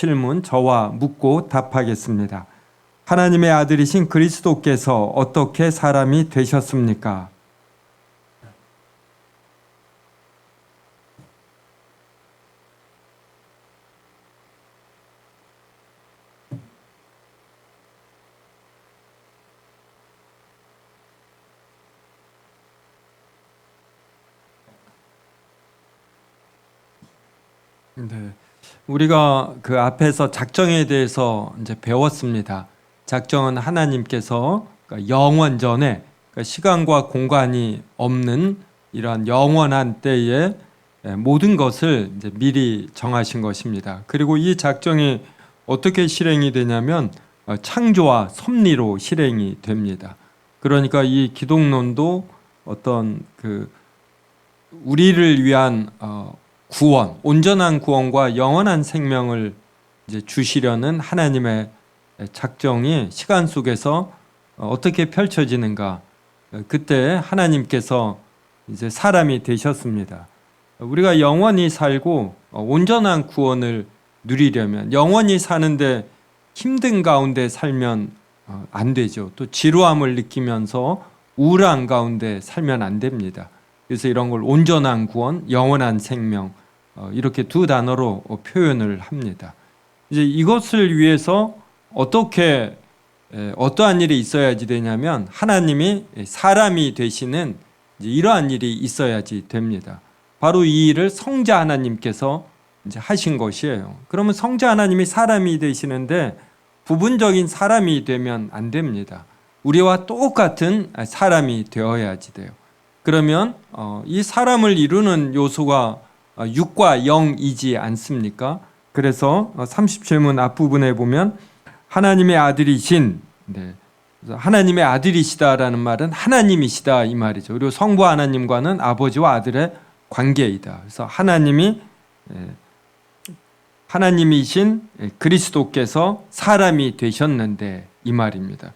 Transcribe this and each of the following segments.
질문 저와 묻고 답하겠습니다. 하나님의 아들이신 그리스도께서 어떻게 사람이 되셨습니까? 네, 우리가 그 앞에서 작정에 대해서 이제 배웠습니다. 작정은 하나님께서 영원전에 시간과 공간이 없는 이러한 영원한 때에 모든 것을 이제 미리 정하신 것입니다. 그리고 이 작정이 어떻게 실행이 되냐면 창조와 섭리로 실행이 됩니다. 그러니까 이 기독론도 어떤 그 우리를 위한 구원, 온전한 구원과 영원한 생명을 이제 주시려는 하나님의 작정이 시간 속에서 어떻게 펼쳐지는가? 그때 하나님께서 이제 사람이 되셨습니다. 우리가 영원히 살고 온전한 구원을 누리려면 영원히 사는데 힘든 가운데 살면 안 되죠. 또 지루함을 느끼면서 우울한 가운데 살면 안 됩니다. 그래서 이런 걸 온전한 구원, 영원한 생명 이렇게 두 단어로 표현을 합니다. 이제 이것을 위해서 어떻게 어떠한 일이 있어야지 되냐면 하나님이 사람이 되시는 이러한 일이 있어야지 됩니다. 바로 이 일을 성자 하나님께서 이제 하신 것이에요. 그러면 성자 하나님이 사람이 되시는데 부분적인 사람이 되면 안 됩니다. 우리와 똑같은 사람이 되어야지 돼요. 그러면 이 사람을 이루는 요소가 육과 영이지 않습니까? 그래서 30질문 앞부분에 보면 하나님의 아들이신, 하나님의 아들이시다라는 말은 하나님이시다 이 말이죠. 그리고 성부 하나님과는 아버지와 아들의 관계이다. 그래서 하나님이신 그리스도께서 사람이 되셨는데 이 말입니다.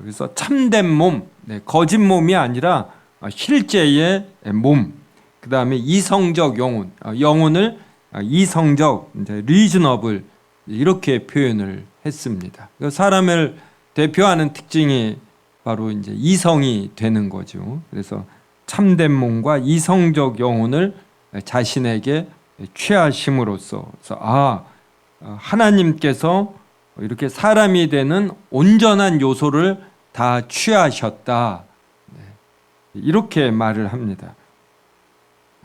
그래서 참된 몸, 거짓 몸이 아니라 실제의 몸. 그 다음에 이성적 영혼, 영혼을 이성적, reasonable 이렇게 표현을 했습니다. 사람을 대표하는 특징이 바로 이제 이성이 되는 거죠. 그래서 참된 몸과 이성적 영혼을 자신에게 취하심으로써, 그래서 하나님께서 이렇게 사람이 되는 온전한 요소를 다 취하셨다. 이렇게 말을 합니다.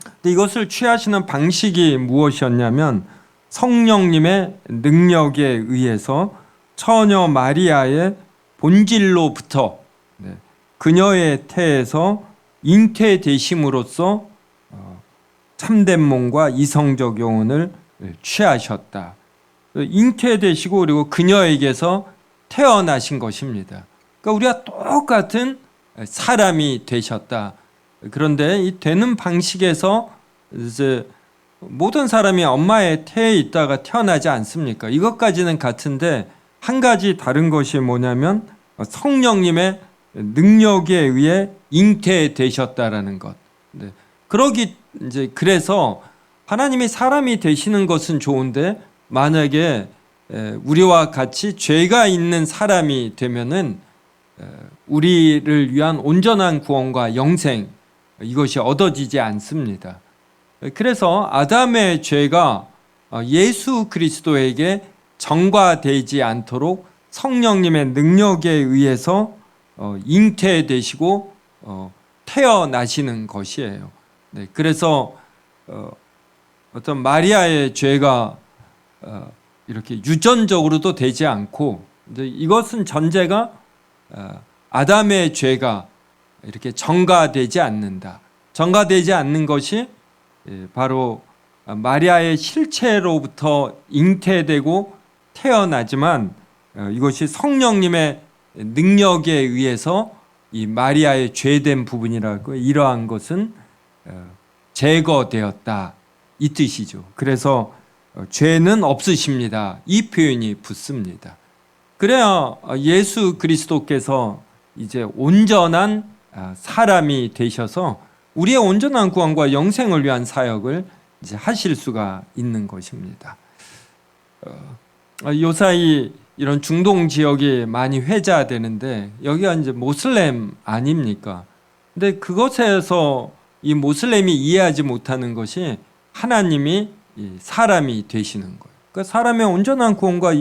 근데 이것을 취하시는 방식이 무엇이었냐면 성령님의 능력에 의해서 처녀 마리아의 본질로부터 그녀의 태에서 잉태되심으로써 참된 몸과 이성적 영혼을 취하셨다. 잉태되시고 그리고 그녀에게서 태어나신 것입니다. 그러니까 우리가 똑같은 사람이 되셨다. 그런데 이 되는 방식에서 이제 모든 사람이 엄마의 태에 있다가 태어나지 않습니까? 이것까지는 같은데 한 가지 다른 것이 뭐냐면 성령님의 능력에 의해 잉태되셨다라는 것. 그래서 하나님이 사람이 되시는 것은 좋은데 만약에 우리와 같이 죄가 있는 사람이 되면은 우리를 위한 온전한 구원과 영생 이것이 얻어지지 않습니다. 그래서 아담의 죄가 예수 그리스도에게 전가되지 않도록 성령님의 능력에 의해서 잉태되시고 태어나시는 것이에요. 그래서 어떤 마리아의 죄가 이렇게 유전적으로도 되지 않고 이것은 전제가 아담의 죄가 이렇게 전가되지 않는다. 전가되지 않는 것이 바로 마리아의 실체로부터 잉태되고 태어나지만 이것이 성령님의 능력에 의해서 이 마리아의 죄된 부분이라고 이러한 것은 제거되었다 이 뜻이죠. 그래서 죄는 없으십니다. 이 표현이 붙습니다. 그래야 예수 그리스도께서 이제 온전한 사람이 되셔서 우리의 온전한 구원과 영생을 위한 사역을 이제 하실 수가 있는 것입니다. 요사이 이런 중동 지역이 많이 회자되는데 여기가 이제 모슬렘 아닙니까? 근데 그것에서 이 모슬렘이 이해하지 못하는 것이 하나님이 이 사람이 되시는 거예요. 그러니까 사람의 온전한 구원과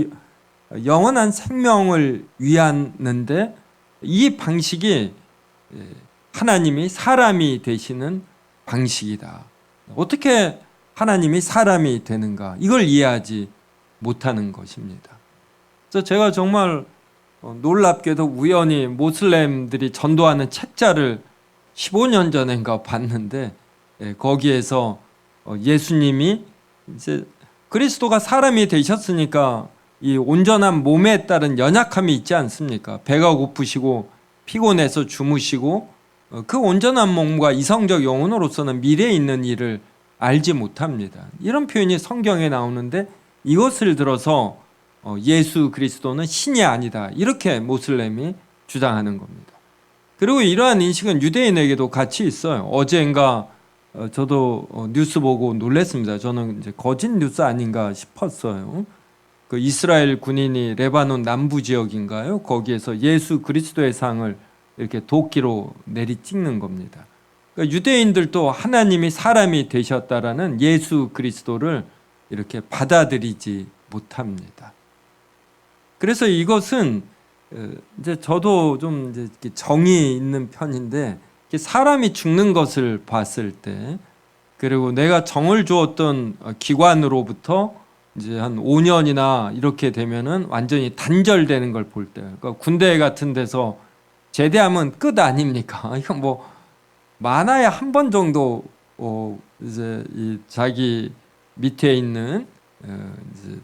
영원한 생명을 위하는데 이 방식이 하나님이 사람이 되시는 방식이다. 어떻게 하나님이 사람이 되는가? 이걸 이해하지 못하는 것입니다. 그래서 제가 정말 놀랍게도 우연히 모슬렘들이 전도하는 책자를 15년 전인가 봤는데 거기에서 예수님이 이제 그리스도가 사람이 되셨으니까 이 온전한 몸에 따른 연약함이 있지 않습니까? 배가 고프시고 피곤해서 주무시고 그 온전한 몸과 이성적 영혼으로서는 미래에 있는 일을 알지 못합니다. 이런 표현이 성경에 나오는데 이것을 들어서 예수 그리스도는 신이 아니다. 이렇게 모슬렘이 주장하는 겁니다. 그리고 이러한 인식은 유대인에게도 같이 있어요. 어젠가 저도 뉴스 보고 놀랐습니다. 저는 이제 거짓 뉴스 아닌가 싶었어요. 그 이스라엘 군인이 레바논 남부 지역인가요? 거기에서 예수 그리스도의 상을 이렇게 도끼로 내리 찍는 겁니다. 그러니까 유대인들도 하나님이 사람이 되셨다라는 예수 그리스도를 이렇게 받아들이지 못합니다. 그래서 이것은 이제 저도 좀 이제 정이 있는 편인데 사람이 죽는 것을 봤을 때 그리고 내가 정을 주었던 기관으로부터 이제 한 5년이나 이렇게 되면은 완전히 단절되는 걸 볼 때, 그러니까 군대 같은 데서 제대하면 끝 아닙니까? 이건 뭐 많아야 한 번 정도 이제 이 자기 밑에 있는 이제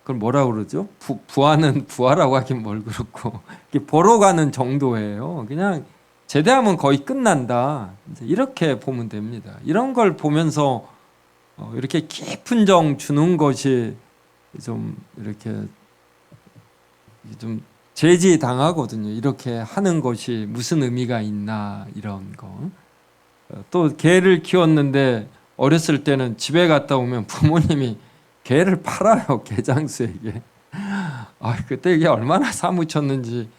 그걸 뭐라 그러죠? 부하는 부하라고 하긴 뭘 그렇고 보러 가는 정도예요. 그냥 제대하면 거의 끝난다. 이렇게 보면 됩니다. 이런 걸 보면서 이렇게 깊은 정 주는 것이 좀 이렇게 좀 제지 당하거든요. 이렇게 하는 것이 무슨 의미가 있나 이런 거. 또 개를 키웠는데 어렸을 때는 집에 갔다 오면 부모님이 개를 팔아요. 개장수에게. 그때 이게 얼마나 사무쳤는지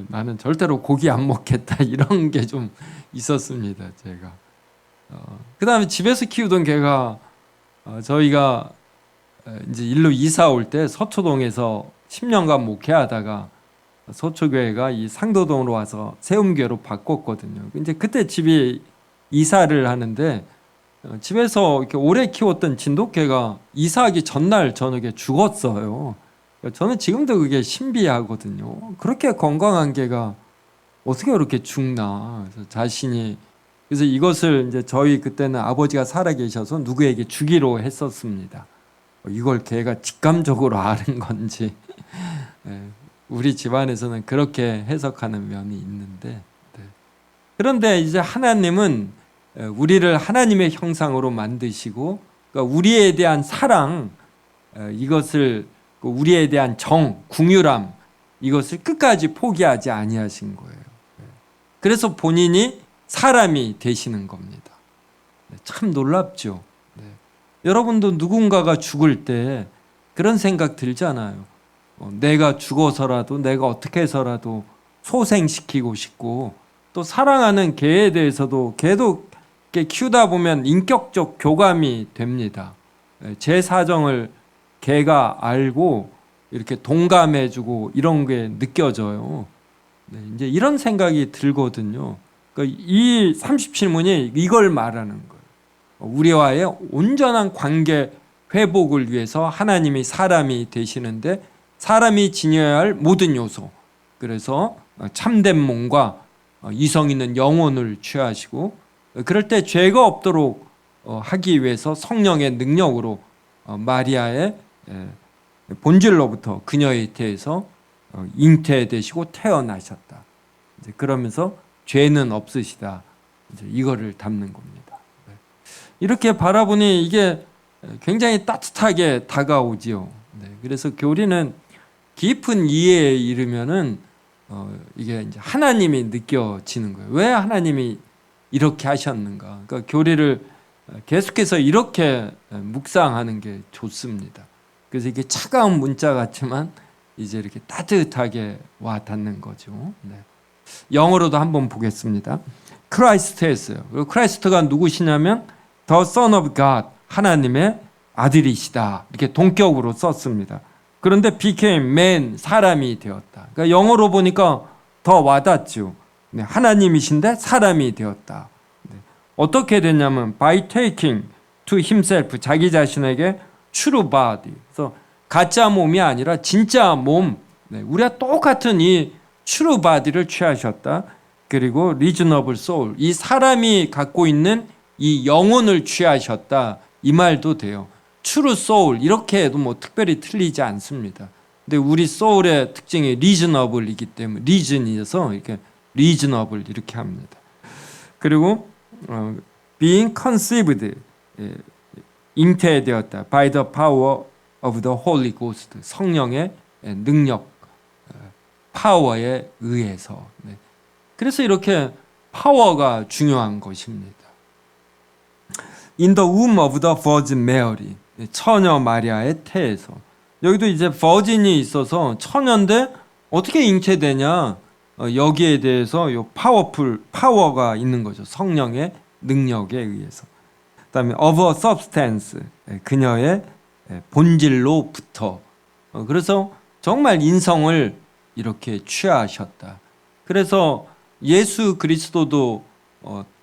나는 절대로 고기 안 먹겠다 이런 게 좀 있었습니다. 제가. 그 다음에 집에서 키우던 개가 저희가 이제 일로 이사 올 때 서초동에서 10년간 목회하다가 서초교회가 이 상도동으로 와서 세움교회로 바꿨거든요. 이제 그때 집이 이사를 하는데 집에서 이렇게 오래 키웠던 진돗개가 이사하기 전날 저녁에 죽었어요. 저는 지금도 그게 신비하거든요. 그렇게 건강한 개가 어떻게 그렇게 죽나. 그래서 이것을 이제 저희 그때는 아버지가 살아계셔서 누구에게 주기로 했었습니다. 이걸 개가 직감적으로 아는 건지. 우리 집안에서는 그렇게 해석하는 면이 있는데. 그런데 이제 하나님은 우리를 하나님의 형상으로 만드시고 그러니까 우리에 대한 사랑, 이것을 우리에 대한 정, 궁유람 이것을 끝까지 포기하지 아니하신 거예요. 그래서 본인이 사람이 되시는 겁니다. 참 놀랍죠. 여러분도 누군가가 죽을 때 그런 생각 들잖아요. 내가 죽어서라도 내가 어떻게 해서라도 소생시키고 싶고 또 사랑하는 개에 대해서도 개도 키우다 보면 인격적 교감이 됩니다. 제 사정을 개가 알고 이렇게 동감해주고 이런 게 느껴져요. 이제 이런 생각이 들거든요. 그러니까 이 37문이 이걸 말하는 거예요. 우리와의 온전한 관계 회복을 위해서 하나님이 사람이 되시는데 사람이 지녀야 할 모든 요소, 그래서 참된 몸과 이성 있는 영혼을 취하시고 그럴 때 죄가 없도록 하기 위해서 성령의 능력으로 마리아의 본질로부터 그녀에 대해서 잉태되시고 태어나셨다. 그러면서 죄는 없으시다. 이거를 담는 겁니다. 이렇게 바라보니 이게 굉장히 따뜻하게 다가오지요. 그래서 교리는 깊은 이해에 이르면은 이게 이제 하나님이 느껴지는 거예요. 왜 하나님이 이렇게 하셨는가? 그러니까 교리를 계속해서 이렇게 묵상하는 게 좋습니다. 그래서 이게 차가운 문자 같지만 이제 이렇게 따뜻하게 와 닿는 거죠. 네. 영어로도 한번 보겠습니다. 크라이스트였어요. 그리고 크라이스트가 누구시냐면 The Son of God, 하나님의 아들이시다. 이렇게 동격으로 썼습니다. 그런데 became man, 사람이 되었다. 그러니까 영어로 보니까 더 와닿죠. 네, 하나님이신데 사람이 되었다. 네. 어떻게 됐냐면 by taking to himself, 자기 자신에게 true body. 그래서 가짜 몸이 아니라 진짜 몸. 네, 우리가 똑같은 이 true body를 취하셨다. 그리고 reasonable soul, 이 사람이 갖고 있는 이 영혼을 취하셨다. 이 말도 돼요. true soul 이렇게 해도 뭐 특별히 틀리지 않습니다. 근데 우리 soul의 특징이 reasonable이기 때문에 reason이어서 이렇게 reasonable 이렇게 합니다. 그리고 being conceived, 잉태되었다. by the power of the Holy Ghost, 성령의 능력, 파워에 의해서. 네. 그래서 이렇게 파워가 중요한 것입니다. In the womb of the Virgin Mary, 처녀 마리아의 태에서. 여기도 이제 버진이 있어서 처녀인데 어떻게 잉태되냐, 여기에 대해서 요 파워가 있는 거죠. 성령의 능력에 의해서. 그다음에 of a substance, 그녀의 본질로부터. 그래서 정말 인성을 이렇게 취하셨다. 그래서 예수 그리스도도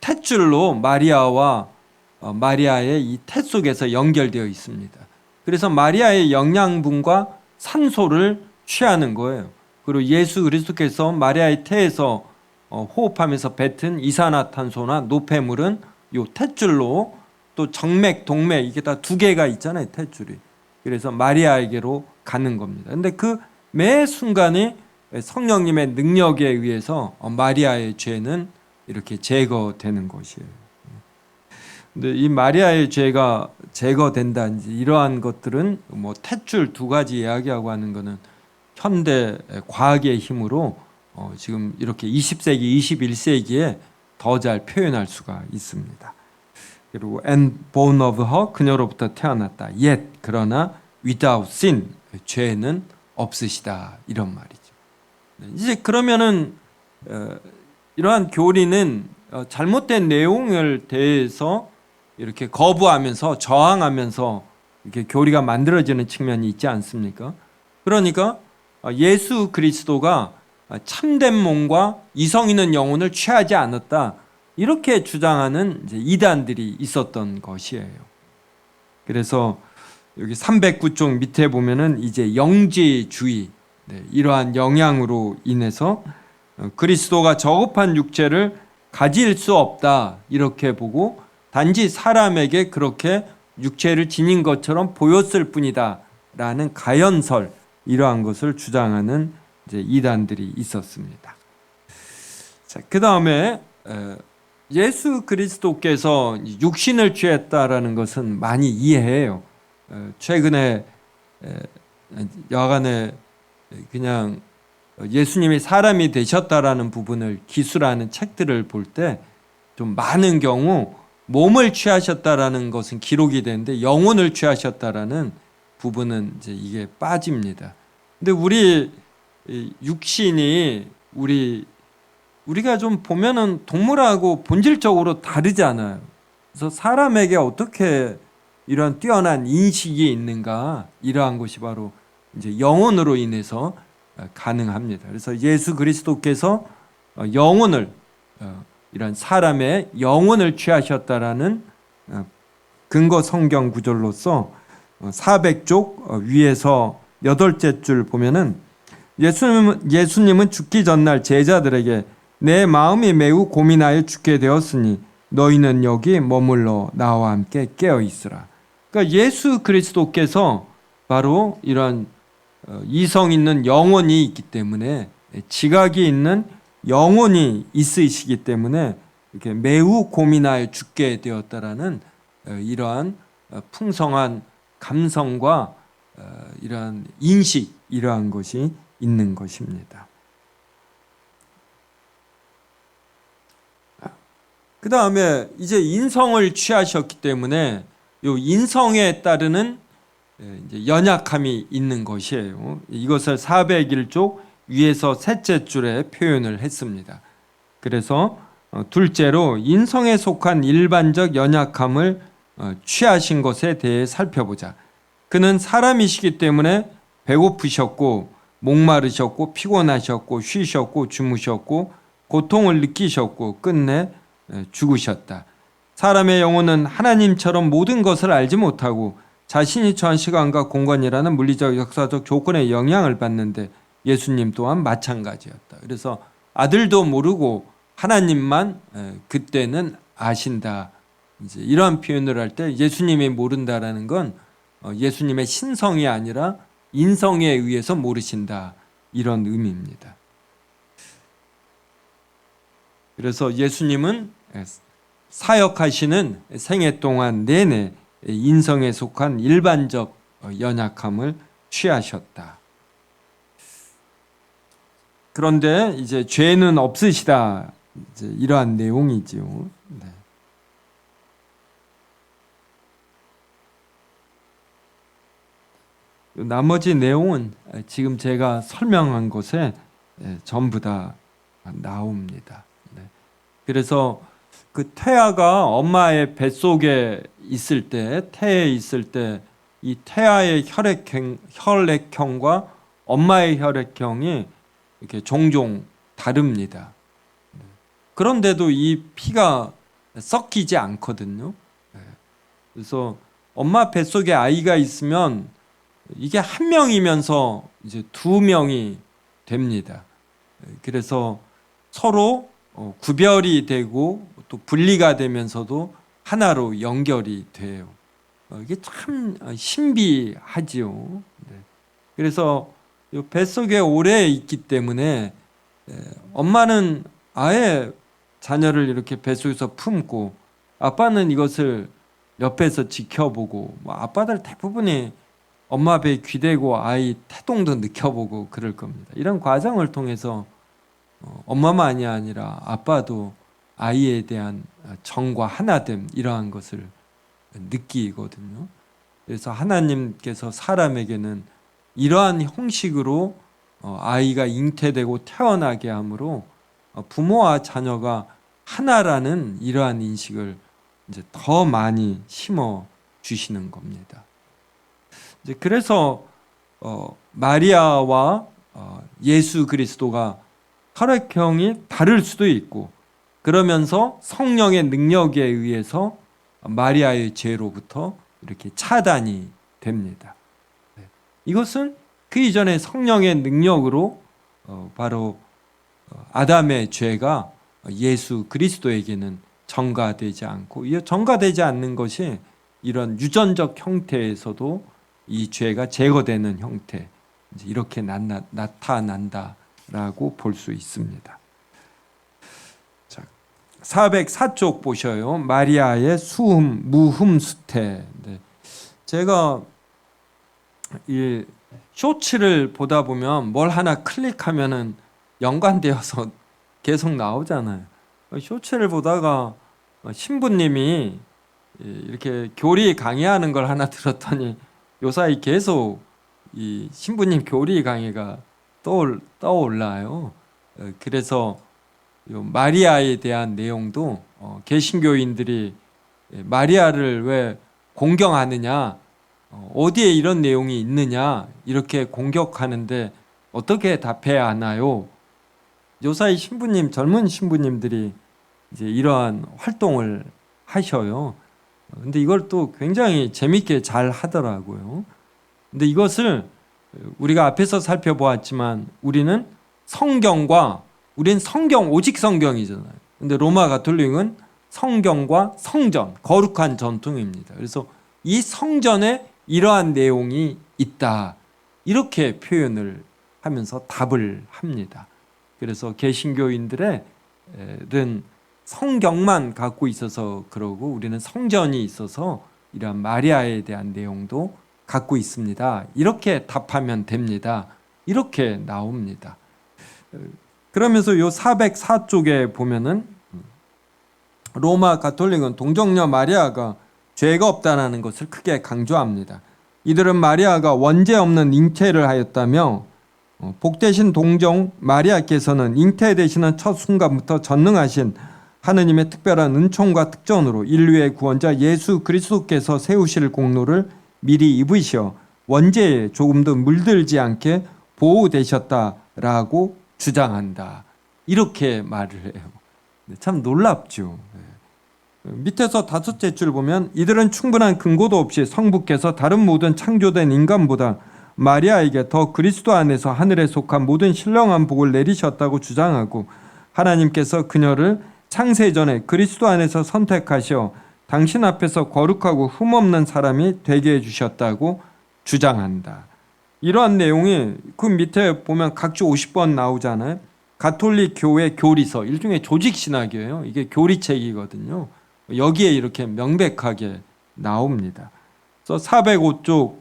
탯줄로 마리아의 이 태 속에서 연결되어 있습니다. 그래서 마리아의 영양분과 산소를 취하는 거예요. 그리고 예수 그리스도께서 마리아의 태에서 호흡하면서 뱉은 이산화탄소나 노폐물은 요 탯줄로, 또 정맥, 동맥, 이게 다 두 개가 있잖아요, 탯줄이. 그래서 마리아에게로 가는 겁니다. 근데 그 매 순간에 성령님의 능력에 의해서 마리아의 죄는 이렇게 제거되는 것이에요. 근데 이 마리아의 죄가 제거된다든지 이러한 것들은 뭐 탯줄 두 가지 이야기하고 하는 거는 현대 과학의 힘으로 지금 이렇게 20세기, 21세기에 더 잘 표현할 수가 있습니다. 그리고 and born of her, 그녀로부터 태어났다. yet, 그러나 without sin, 죄는 없으시다. 이런 말이죠. 이제 그러면은 이러한 교리는 잘못된 내용을 대해서 이렇게 거부하면서 저항하면서 이렇게 교리가 만들어지는 측면이 있지 않습니까? 그러니까 예수 그리스도가 참된 몸과 이성 있는 영혼을 취하지 않았다. 이렇게 주장하는 이제 이단들이 있었던 것이에요. 그래서 여기 309쪽 밑에 보면은 이제 영지주의, 이러한 영향으로 인해서 그리스도가 저급한 육체를 가질 수 없다 이렇게 보고 단지 사람에게 그렇게 육체를 지닌 것처럼 보였을 뿐이다 라는 가연설, 이러한 것을 주장하는 이제 이단들이 있었습니다. 자, 그 다음에 예수 그리스도께서 육신을 취했다라는 것은 많이 이해해요. 최근에 여간에 그냥 예수님이 사람이 되셨다라는 부분을 기술하는 책들을 볼 때 좀 많은 경우 몸을 취하셨다라는 것은 기록이 되는데 영혼을 취하셨다라는 부분은 이제 이게 빠집니다. 근데 우리 육신이 우리가 좀 보면은 동물하고 본질적으로 다르잖아요. 그래서 사람에게 어떻게 이런 뛰어난 인식이 있는가, 이러한 것이 바로 이제 영혼으로 인해서 가능합니다. 그래서 예수 그리스도께서 영혼을, 이런 사람의 영혼을 취하셨다라는 근거 성경 구절로서 400쪽 위에서 8째 줄 보면은 예수님은 죽기 전날 제자들에게 내 마음이 매우 고민하여 죽게 되었으니 너희는 여기 머물러 나와 함께 깨어 있으라. 그러니까 예수 그리스도께서 바로 이런 이성 있는 영혼이 있기 때문에, 지각이 있는 영혼이 있으시기 때문에 이렇게 매우 고민하여 죽게 되었다라는 이러한 풍성한 감성과 이러한 인식, 이러한 것이 있는 것입니다. 그 다음에 이제 인성을 취하셨기 때문에 이 인성에 따르는 이제 연약함이 있는 것이에요. 이것을 401쪽 위에서 셋째 줄에 표현을 했습니다. 그래서 둘째로 인성에 속한 일반적 연약함을 취하신 것에 대해 살펴보자. 그는 사람이시기 때문에 배고프셨고 목마르셨고 피곤하셨고 쉬셨고 주무셨고 고통을 느끼셨고 끝내 죽으셨다. 사람의 영혼은 하나님처럼 모든 것을 알지 못하고 자신이 처한 시간과 공간이라는 물리적 역사적 조건에 영향을 받는데 예수님 또한 마찬가지였다. 그래서 아들도 모르고 하나님만 그때는 아신다. 이제 이러한 표현을 할 때 예수님이 모른다라는 건 예수님의 신성이 아니라 인성에 의해서 모르신다. 이런 의미입니다. 그래서 예수님은 사역하시는 생애 동안 내내 인성에 속한 일반적 연약함을 취하셨다. 그런데 이제 죄는 없으시다. 이제 이러한 내용이지요. 네. 나머지 내용은 지금 제가 설명한 것에 전부 다 나옵니다. 네. 그래서 그 태아가 엄마의 뱃속에 있을 때, 태에 있을 때 이 태아의 혈액형과 엄마의 혈액형이 이렇게 종종 다릅니다. 그런데도 이 피가 섞이지 않거든요. 그래서 엄마 뱃속에 아이가 있으면 이게 한 명이면서 이제 두 명이 됩니다. 그래서 서로 구별이 되고 또 분리가 되면서도 하나로 연결이 돼요. 이게 참 신비하지요. 그래서 뱃속에 오래 있기 때문에 엄마는 아예 자녀를 이렇게 뱃속에서 품고 아빠는 이것을 옆에서 지켜보고 아빠들 대부분이 엄마 배에 귀대고 아이 태동도 느껴보고 그럴 겁니다. 이런 과정을 통해서 엄마만이 아니라 아빠도 아이에 대한 정과 하나됨 이러한 것을 느끼거든요. 그래서 하나님께서 사람에게는 이러한 형식으로 아이가 잉태되고 태어나게 하므로 부모와 자녀가 하나라는 이러한 인식을 이제 더 많이 심어 주시는 겁니다. 이제 그래서 마리아와 예수 그리스도가 혈액형이 다를 수도 있고 그러면서 성령의 능력에 의해서 마리아의 죄로부터 이렇게 차단이 됩니다. 이것은 그 이전에 성령의 능력으로 바로 아담의 죄가 예수 그리스도에게는 전가되지 않고 이 전가되지 않는 것이 이런 유전적 형태에서도 이 죄가 제거되는 형태 이렇게 나타난다라고 볼 수 있습니다. 자, 404쪽 보셔요. 마리아의 수흠 무흠수태. 네. 제가 이 쇼츠를 보다 보면 뭘 하나 클릭하면은 연관되어서 계속 나오잖아요. 쇼츠를 보다가 신부님이 이렇게 교리 강의하는 걸 하나 들었더니 요사이 계속 이 신부님 교리 강의가 떠올라요. 그래서 마리아에 대한 내용도 개신교인들이 마리아를 왜 공경하느냐, 어디에 이런 내용이 있느냐 이렇게 공격하는데 어떻게 답해야 하나요? 요사이 신부님, 젊은 신부님들이 이제 이러한 활동을 하셔요. 근데 이걸 또 굉장히 재밌게 잘 하더라고요. 근데 이것을 우리가 앞에서 살펴보았지만 우리는 성경 오직 성경이잖아요. 근데 로마 가톨릭은 성경과 성전, 거룩한 전통입니다. 그래서 이 성전에 이러한 내용이 있다. 이렇게 표현을 하면서 답을 합니다. 그래서 개신교인들은 성경만 갖고 있어서 그러고 우리는 성전이 있어서 이러한 마리아에 대한 내용도 갖고 있습니다. 이렇게 답하면 됩니다. 이렇게 나옵니다. 그러면서 요 404쪽에 보면은 로마 가톨릭은 동정녀 마리아가 죄가 없다는 것을 크게 강조합니다. 이들은 마리아가 원죄 없는 잉태를 하였다며 복되신 동정 마리아께서는 잉태되시는 첫 순간부터 전능하신 하느님의 특별한 은총과 특전으로 인류의 구원자 예수 그리스도께서 세우실 공로를 미리 입으시어 원죄에 조금도 물들지 않게 보호되셨다라고 주장한다. 이렇게 말을 해요. 참 놀랍죠. 밑에서 다섯째 줄 보면 이들은 충분한 근거도 없이 성부께서 다른 모든 창조된 인간보다 마리아에게 더 그리스도 안에서 하늘에 속한 모든 신령한 복을 내리셨다고 주장하고 하나님께서 그녀를 창세 전에 그리스도 안에서 선택하셔 당신 앞에서 거룩하고 흠없는 사람이 되게 해주셨다고 주장한다. 이러한 내용이 그 밑에 보면 각주 50번 나오잖아요. 가톨릭 교회 교리서, 일종의 조직 신학이에요. 이게 교리책이거든요. 여기에 이렇게 명백하게 나옵니다. 그래서 405쪽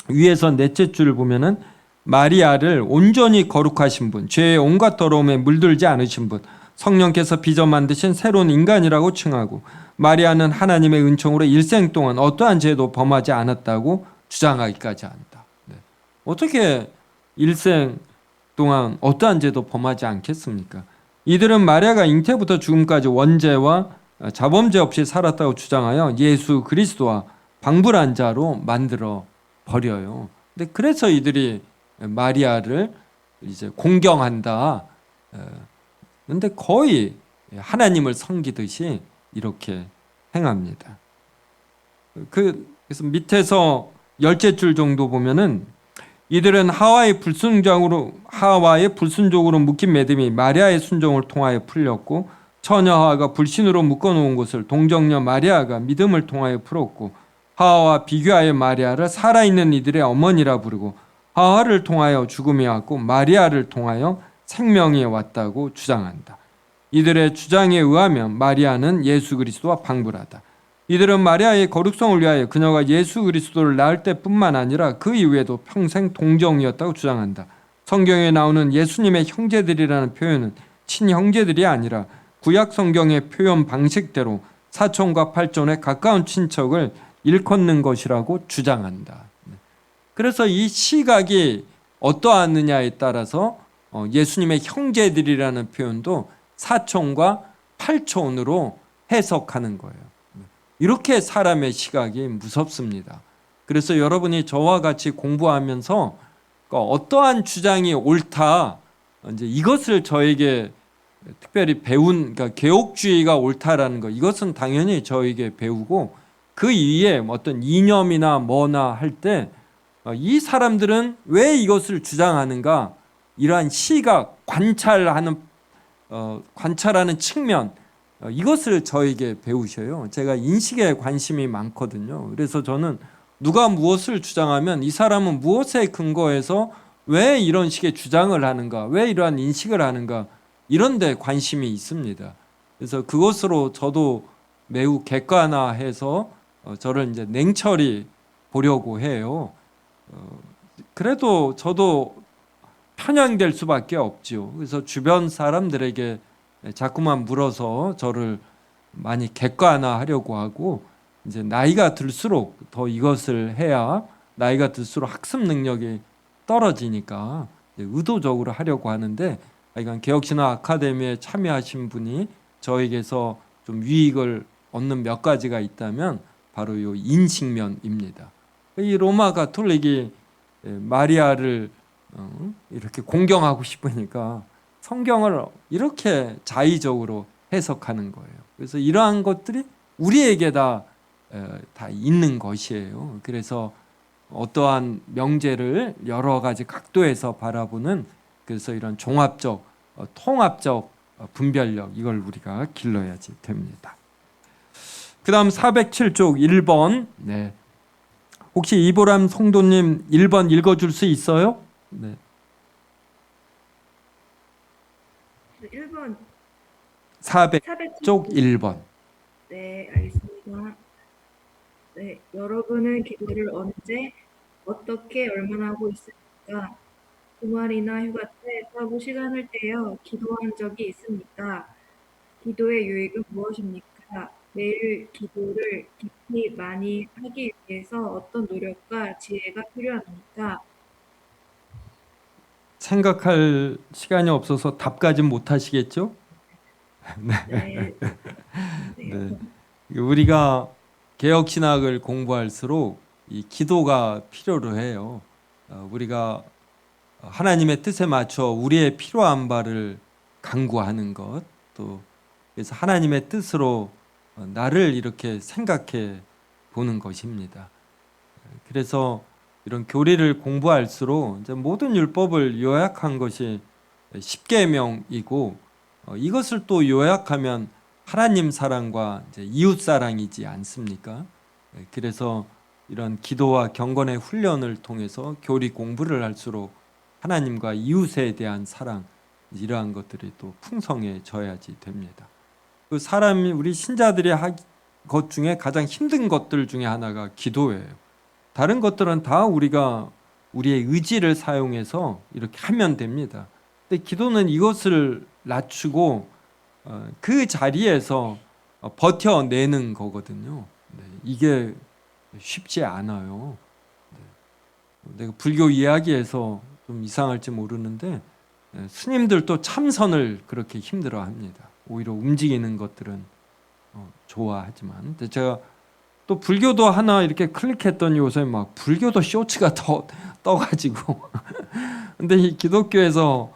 위에서 넷째 줄을 보면은 마리아를 온전히 거룩하신 분, 죄의 온갖 더러움에 물들지 않으신 분, 성령께서 빚어 만드신 새로운 인간이라고 칭하고 마리아는 하나님의 은총으로 일생 동안 어떠한 죄도 범하지 않았다고 주장하기까지 한다. 네. 어떻게 일생 동안 어떠한 죄도 범하지 않겠습니까? 이들은 마리아가 잉태부터 죽음까지 원죄와 자범죄 없이 살았다고 주장하여 예수 그리스도와 방불한 자로 만들어 버려요. 근데 그래서 이들이 마리아를 이제 공경한다. 근데 거의 하나님을 섬기듯이 이렇게 행합니다. 그래서 밑에서 열째 줄 정도 보면은 이들은 하와의 불순종으로 묶인 매듭이 마리아의 순종을 통하여 풀렸고 처녀 하와가 불신으로 묶어놓은 것을 동정녀 마리아가 믿음을 통하여 풀었고 하와와 비교하여 마리아를 살아있는 이들의 어머니라 부르고 하와를 통하여 죽음이 왔고 마리아를 통하여 생명이 왔다고 주장한다. 이들의 주장에 의하면 마리아는 예수 그리스도와 방불하다. 이들은 마리아의 거룩성을 위하여 그녀가 예수 그리스도를 낳을 때뿐만 아니라 그 이후에도 평생 동정이었다고 주장한다. 성경에 나오는 예수님의 형제들이라는 표현은 친형제들이 아니라 구약 성경의 표현 방식대로 사촌과 팔촌의 가까운 친척을 일컫는 것이라고 주장한다. 그래서 이 시각이 어떠하느냐에 따라서 예수님의 형제들이라는 표현도 사촌과 팔촌으로 해석하는 거예요. 이렇게 사람의 시각이 무섭습니다. 그래서 여러분이 저와 같이 공부하면서 어떠한 주장이 옳다, 이제 이것을 저에게 특별히 그러니까 개옥주의가 옳다라는 것, 이것은 당연히 저에게 배우고 그 위에 어떤 이념이나 뭐나 할 때 이 사람들은 왜 이것을 주장하는가, 이러한 시각, 관찰하는 측면, 이것을 저에게 배우셔요. 제가 인식에 관심이 많거든요. 그래서 저는 누가 무엇을 주장하면 이 사람은 무엇에 근거해서 왜 이런 식의 주장을 하는가, 왜 이러한 인식을 하는가, 이런 데 관심이 있습니다. 그래서 그것으로 저도 매우 객관화해서 저를 이제 냉철히 보려고 해요. 그래도 저도 편향될 수밖에 없죠. 그래서 주변 사람들에게 자꾸만 물어서 저를 많이 객관화하려고 하고, 이제 나이가 들수록 더 이것을 해야 나이가 들수록 학습 능력이 떨어지니까 의도적으로 하려고 하는데, 이건 개혁신학 아카데미에 참여하신 분이 저에게서 좀 유익을 얻는 몇 가지가 있다면 바로 이 인식면입니다. 이 로마 가톨릭이 마리아를 이렇게 공경하고 싶으니까 성경을 이렇게 자의적으로 해석하는 거예요. 그래서 이러한 것들이 우리에게 다 있는 것이에요. 그래서 어떠한 명제를 여러 가지 각도에서 바라보는, 그래서 이런 종합적, 통합적 분별력, 이걸 우리가 길러야지 됩니다. 그 다음 407쪽 1번. 네. 혹시 이보람 성도님 1번 읽어줄 수 있어요? 네. 1번 400쪽 1번. 네, 알겠습니다. 네, 여러분은 기도를 언제, 어떻게, 얼마나 하고 있습니까? 주말이나 휴가 때 따로 시간을 떼어 기도한 적이 있습니까? 기도의 유익은 무엇입니까? 매일 기도를 깊이 많이 하기 위해서 어떤 노력과 지혜가 필요합니까? 생각할 시간이 없어서 답까지 못 하시겠죠? 네, 네요. 네. 우리가 개혁 신학을 공부할수록 이 기도가 필요로 해요. 우리가 하나님의 뜻에 맞춰 우리의 필요한 바를 간구하는 것, 또 그래서 하나님의 뜻으로 나를 이렇게 생각해 보는 것입니다. 그래서 이런 교리를 공부할수록 이제 모든 율법을 요약한 것이 십계명이고, 이것을 또 요약하면 하나님 사랑과 이제 이웃 사랑이지 않습니까? 그래서 이런 기도와 경건의 훈련을 통해서 교리 공부를 할수록 하나님과 이웃에 대한 사랑, 이러한 것들이 또 풍성해져야지 됩니다. 그 사람이 우리 신자들이 할 것 중에 가장 힘든 것들 중에 하나가 기도예요. 다른 것들은 다 우리가 우리의 의지를 사용해서 이렇게 하면 됩니다. 근데 기도는 이것을 낮추고 그 자리에서 버텨내는 거거든요. 네, 이게 쉽지 않아요. 내가 불교 이야기에서 좀 이상할지 모르는데 스님들도 참선을 그렇게 힘들어합니다. 오히려 움직이는 것들은 좋아하지만, 근데 제가 또 불교도 하나 이렇게 클릭했더니 요새 막 불교도 쇼츠가 더 떠가지고 근데 이 기독교에서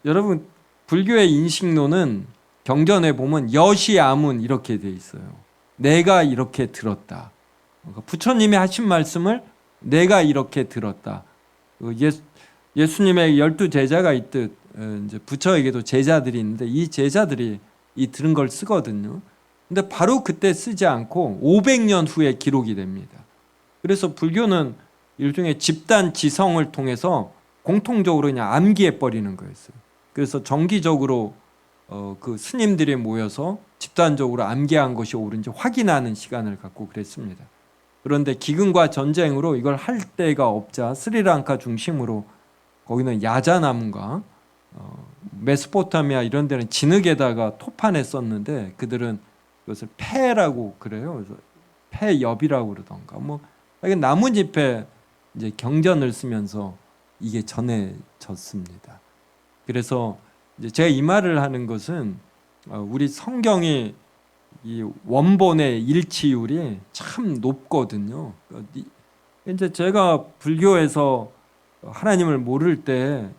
여러분 불교의 인식론은 경전에 보면 여시아문 이렇게 돼 있어요. 내가 이렇게 들었다. 그러니까 부처님이 하신 말씀을 내가 이렇게 들었다. 예수님의 12 제자가 있듯 이제 부처에게도 제자들이 있는데 이 제자들이 이 들은 걸 쓰거든요. 근데 바로 그때 쓰지 않고 500년 후에 기록이 됩니다. 그래서 불교는 일종의 집단 지성을 통해서 공통적으로 그냥 암기해 버리는 거였어요. 그래서 정기적으로 그 스님들이 모여서 집단적으로 암기한 것이 옳은지 확인하는 시간을 갖고 그랬습니다. 그런데 기근과 전쟁으로 이걸 할 데가 없자 스리랑카 중심으로 거기는 야자나무가 메소포타미아 이런 데는 진흙에다가 토판에 썼는데 그들은 이것을 폐라고 그래요. 그래서 폐엽이라고 그러던가 뭐 나뭇잎에 이제 경전을 쓰면서 이게 전해졌습니다. 그래서 이제 제가 이 말을 하는 것은 우리 성경이 이 원본의 일치율이 참 높거든요. 이제 제가 불교에서 하나님을 모를 때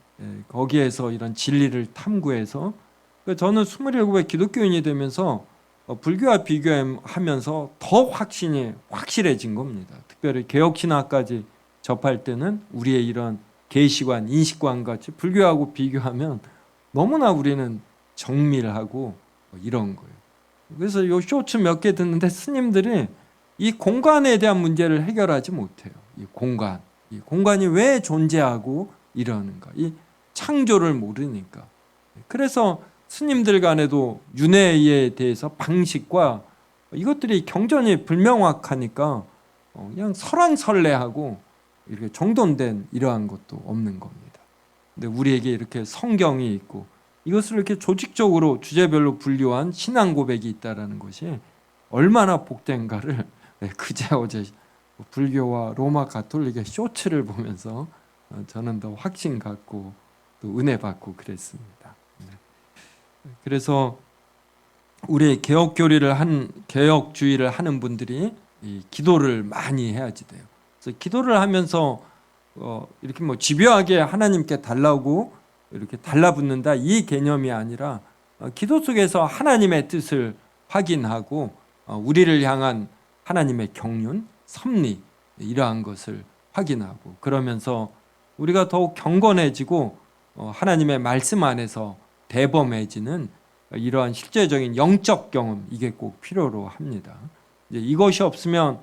거기에서 이런 진리를 탐구해서 저는 27에 기독교인이 되면서 불교와 비교하면서 더 확신이 확실해진 겁니다. 특별히 개혁신학까지 접할 때는 우리의 이런 계시관, 인식관 같이 불교하고 비교하면 너무나 우리는 정밀하고 이런 거예요. 그래서 요 쇼츠 몇 개 듣는데 스님들이 이 공간에 대한 문제를 해결하지 못해요. 이 공간이 왜 존재하고 이러는가? 이 창조를 모르니까. 그래서 스님들 간에도 윤회에 대해서 방식과 이것들이 경전이 불명확하니까 그냥 설왕설래하고 이렇게 정돈된 이러한 것도 없는 겁니다. 근데 우리에게 이렇게 성경이 있고 이것을 이렇게 조직적으로 주제별로 분류한 신앙 고백이 있다라는 것이 얼마나 복된가를 그제 어제 불교와 로마 가톨릭의 쇼츠를 보면서 저는 더 확신 갖고 또 은혜 받고 그랬습니다. 그래서 우리 개혁주의를 하는 분들이 이 기도를 많이 해야지 돼요. 그래서 기도를 하면서 이렇게 뭐 집요하게 하나님께 달라고 이렇게 달라붙는다 이 개념이 아니라 기도 속에서 하나님의 뜻을 확인하고 우리를 향한 하나님의 경륜, 섭리 이러한 것을 확인하고 그러면서 우리가 더욱 경건해지고 하나님의 말씀 안에서 대범해지는 이러한 실제적인 영적 경험 이게 꼭 필요로 합니다. 이것이 없으면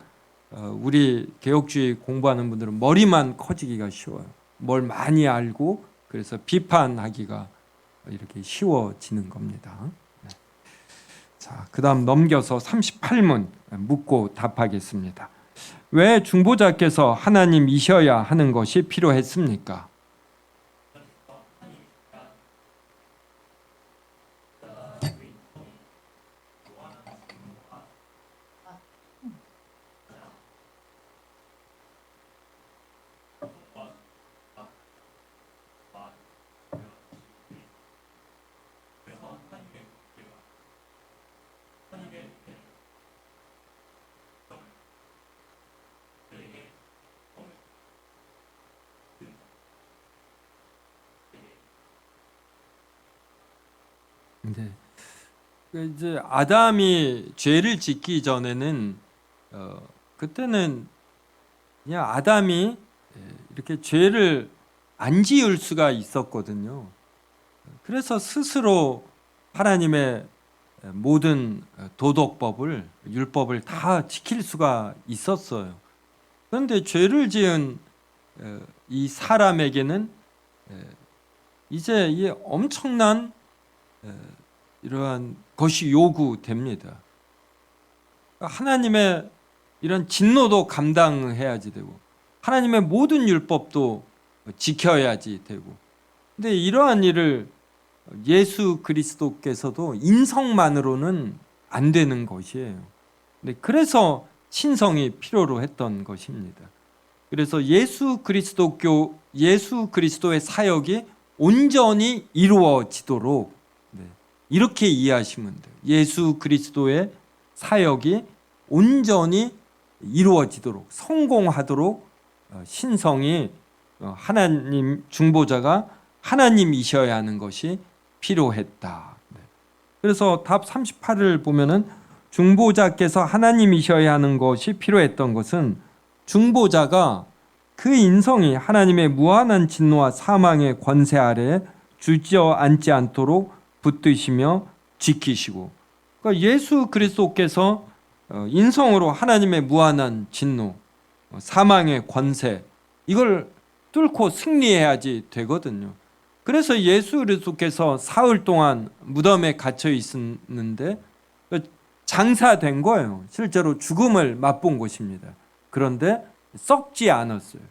우리 개혁주의 공부하는 분들은 머리만 커지기가 쉬워요. 뭘 많이 알고 그래서 비판하기가 이렇게 쉬워지는 겁니다. 자, 그다음 넘겨서 38문 묻고 답하겠습니다. 왜 중보자께서 하나님이셔야 하는 것이 필요했습니까? 네. 이제 아담이 죄를 짓기 전에는 그때는 그냥 아담이 이렇게 죄를 안 지을 수가 있었거든요. 그래서 스스로 하나님의 모든 도덕법을, 율법을 다 지킬 수가 있었어요. 그런데 죄를 지은 이 사람에게는 이제 이 엄청난 이러한 것이 요구됩니다. 하나님의 이런 진노도 감당해야지 되고, 하나님의 모든 율법도 지켜야지 되고, 근데 이러한 일을 예수 그리스도께서도 인성만으로는 안 되는 것이에요. 네, 그래서 신성이 필요로 했던 것입니다. 그래서 예수 그리스도의 사역이 온전히 이루어지도록 이렇게 이해하시면 돼요. 예수 그리스도의 사역이 온전히 이루어지도록, 성공하도록 신성이 하나님, 중보자가 하나님이셔야 하는 것이 필요했다. 그래서 답 38을 보면은 중보자께서 하나님이셔야 하는 것이 필요했던 것은 중보자가 그 인성이 하나님의 무한한 진노와 사망의 권세 아래 주저앉지 않도록 붙드시며 지키시고, 그러니까 예수 그리스도께서 인성으로 하나님의 무한한 진노, 사망의 권세, 이걸 뚫고 승리해야지 되거든요. 그래서 예수 그리스도께서 사흘 동안 무덤에 갇혀 있었는데 장사된 거예요. 실제로 죽음을 맛본 것입니다. 그런데 썩지 않았어요.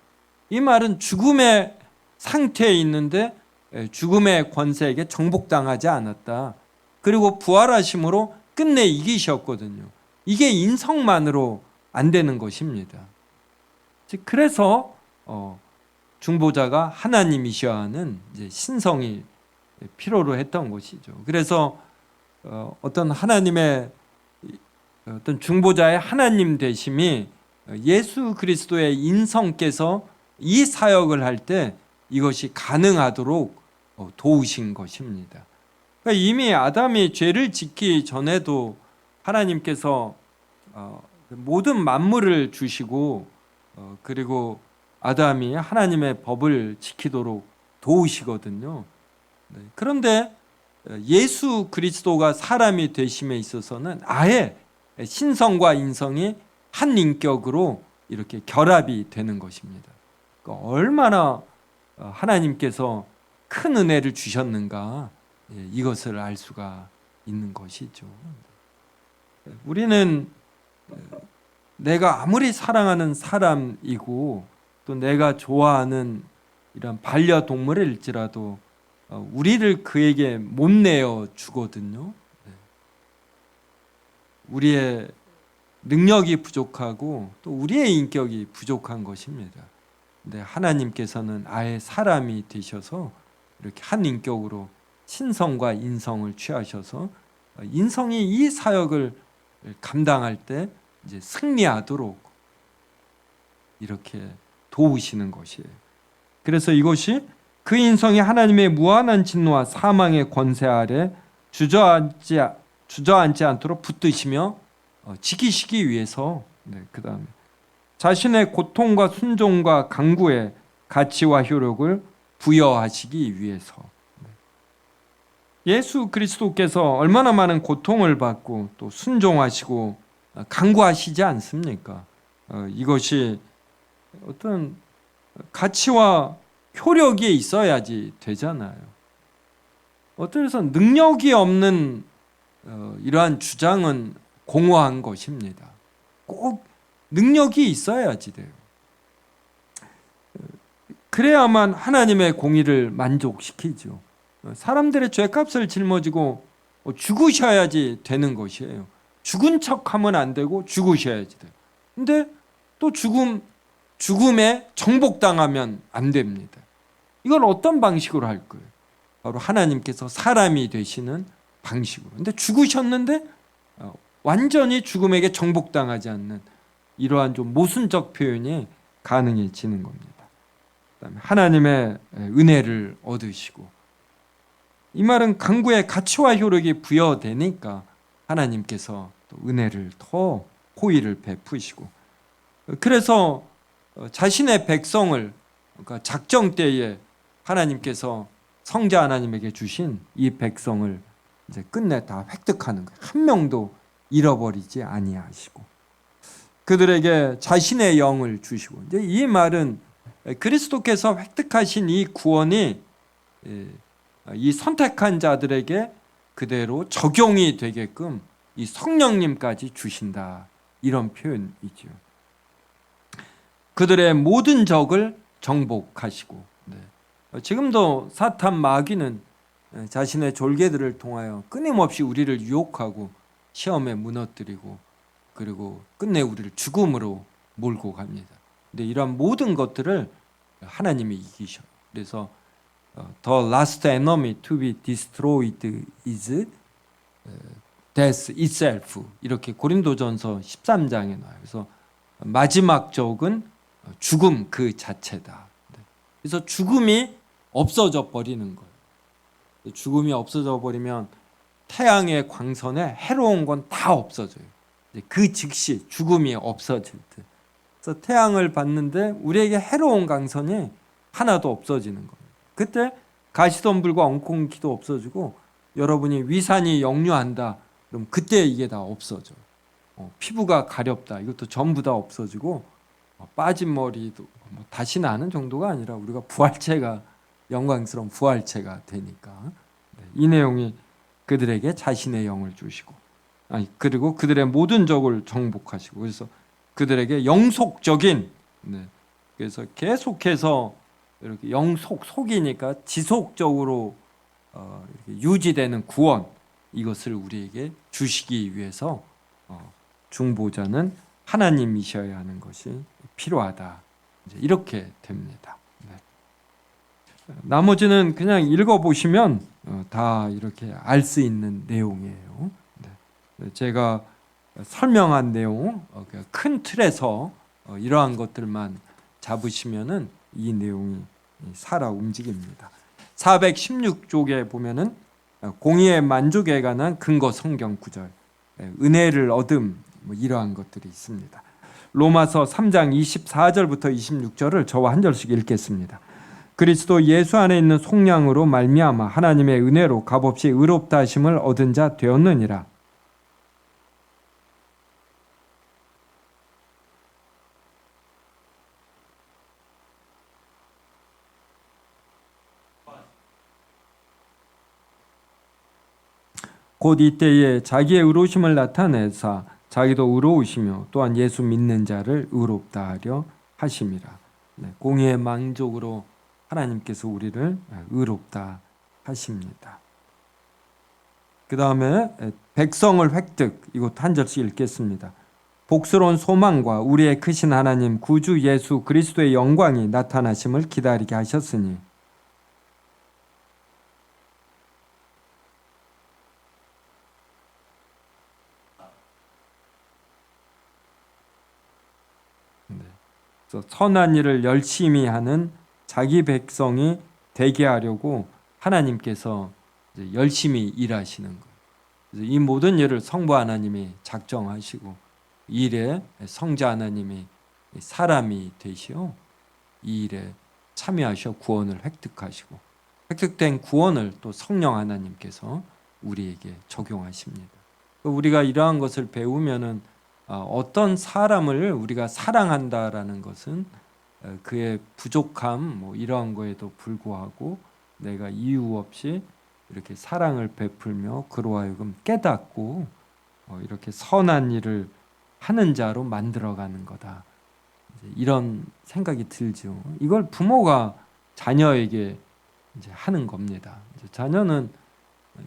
이 말은 죽음의 상태에 있는데 죽음의 권세에게 정복당하지 않았다. 그리고 부활하심으로 끝내 이기셨거든요. 이게 인성만으로 안 되는 것입니다. 그래서 중보자가 하나님이셔야 하는 이제 신성이 필요로 했던 것이죠. 그래서 어떤 하나님의 어떤 중보자의 하나님 되심이 예수 그리스도의 인성께서 이 사역을 할 때 이것이 가능하도록 도우신 것입니다. 그러니까 이미 아담이 죄를 짓기 전에도 하나님께서 모든 만물을 주시고 그리고 아담이 하나님의 법을 지키도록 도우시거든요. 그런데 예수 그리스도가 사람이 되심에 있어서는 아예 신성과 인성이 한 인격으로 이렇게 결합이 되는 것입니다. 그러니까 얼마나 하나님께서 큰 은혜를 주셨는가, 이것을 알 수가 있는 것이죠. 우리는 내가 아무리 사랑하는 사람이고 또 내가 좋아하는 이런 반려동물일지라도 우리를 그에게 못 내어 주거든요. 우리의 능력이 부족하고 또 우리의 인격이 부족한 것입니다. 근데 하나님께서는 아예 사람이 되셔서 이렇게 한 인격으로 신성과 인성을 취하셔서 인성이 이 사역을 감당할 때 이제 승리하도록 이렇게 도우시는 것이에요. 그래서 이것이 그 인성이 하나님의 무한한 진노와 사망의 권세 아래 주저앉지 않도록 붙드시며 지키시기 위해서, 그 다음에 자신의 고통과 순종과 강구에 가치와 효력을 부여하시기 위해서. 예수 그리스도께서 얼마나 많은 고통을 받고 또 순종하시고 강구하시지 않습니까? 이것이 어떤 가치와 효력이 있어야지 되잖아요. 어떠해서 능력이 없는 이러한 주장은 공허한 것입니다. 꼭 능력이 있어야지 돼요. 그래야만 하나님의 공의를 만족시키죠. 사람들의 죄값을 짊어지고 죽으셔야지 되는 것이에요. 죽은 척하면 안 되고 죽으셔야지 돼요. 근데 또 죽음에 정복당하면 안 됩니다. 이걸 어떤 방식으로 할 거예요? 바로 하나님께서 사람이 되시는 방식으로. 근데 죽으셨는데 완전히 죽음에게 정복당하지 않는 이러한 좀 모순적 표현이 가능해지는 겁니다. 그다음에 하나님의 은혜를 얻으시고 이 말은 강구의 가치와 효력이 부여되니까 하나님께서 또 은혜를 더 호의를 베푸시고, 그래서 자신의 백성을, 그러니까 작정 때에 하나님께서 성자 하나님에게 주신 이 백성을 이제 끝내 다 획득하는 거예요. 한 명도 잃어버리지 아니하시고 그들에게 자신의 영을 주시고, 이제 이 말은 그리스도께서 획득하신 이 구원이 이 선택한 자들에게 그대로 적용이 되게끔 이 성령님까지 주신다, 이런 표현이죠. 그들의 모든 적을 정복하시고, 지금도 사탄 마귀는 자신의 졸개들을 통하여 끊임없이 우리를 유혹하고 시험에 무너뜨리고 그리고 끝내 우리를 죽음으로 몰고 갑니다. 근데 이러한 모든 것들을 하나님이 이기셔요. 그래서 The last enemy to be destroyed is death itself, 이렇게 고린도전서 13장에 나와요. 그래서 마지막 적은 죽음 그 자체다. 그래서 죽음이 없어져 버리는 거예요. 죽음이 없어져 버리면 태양의 광선에 해로운 건 다 없어져요. 그 즉시 죽음이 없어질 때, 그래서 태양을 봤는데 우리에게 해로운 광선이 하나도 없어지는 거예요. 그때 가시덤불과 엉겅퀴도 없어지고, 여러분이 위산이 역류한다 그럼 그때 이게 다 없어져. 피부가 가렵다, 이것도 전부 다 없어지고, 빠진 머리도 다시 나는 정도가 아니라 우리가 부활체가, 영광스러운 부활체가 되니까. 이 내용이 그들에게 자신의 영을 주시고, 그리고 그들의 모든 적을 정복하시고, 그래서 그들에게 영속적인, 그래서 계속해서 이렇게 속이니까 지속적으로 이렇게 유지되는 구원, 이것을 우리에게 주시기 위해서 중보자는 하나님이셔야 하는 것이 필요하다, 이렇게 됩니다. 나머지는 그냥 읽어보시면 다 이렇게 알 수 있는 내용이에요. 제가 설명한 내용, 큰 틀에서 이러한 것들만 잡으시면은 이 내용이 살아 움직입니다. 416쪽에 보면은 공의의 만족에 관한 근거 성경 구절, 은혜를 얻음, 이러한 것들이 있습니다. 로마서 3장 24절부터 26절을 저와 한 절씩 읽겠습니다. 그리스도 예수 안에 있는 속량으로 말미암아 하나님의 은혜로 값없이 의롭다 하심을 얻은 자 되었느니라. 곧 이때에 자기의 의로우심을 나타내사 자기도 의로우시며 또한 예수 믿는 자를 의롭다 하려 하심이라. 공의의 만족으로 하나님께서 우리를 의롭다 하십니다. 그 다음에 백성을 획득, 이것도 한 절씩 읽겠습니다. 복스러운 소망과 우리의 크신 하나님 구주 예수 그리스도의 영광이 나타나심을 기다리게 하셨으니, 선한 일을 열심히 하는 자기 백성이 되게 하려고 하나님께서 이제 열심히 일하시는 거예요. 그래서 이 모든 일을 성부 하나님이 작정하시고, 이 일에 성자 하나님이 사람이 되시어 이 일에 참여하셔 구원을 획득하시고, 획득된 구원을 또 성령 하나님께서 우리에게 적용하십니다. 우리가 이러한 것을 배우면은 어떤 사람을 우리가 사랑한다라는 것은 그의 부족함, 이러한 거에도 불구하고 내가 이유 없이 이렇게 사랑을 베풀며 그로 하여금 깨닫고 이렇게 선한 일을 하는 자로 만들어가는 거다, 이런 생각이 들죠. 이걸 부모가 자녀에게 이제 하는 겁니다. 이제 자녀는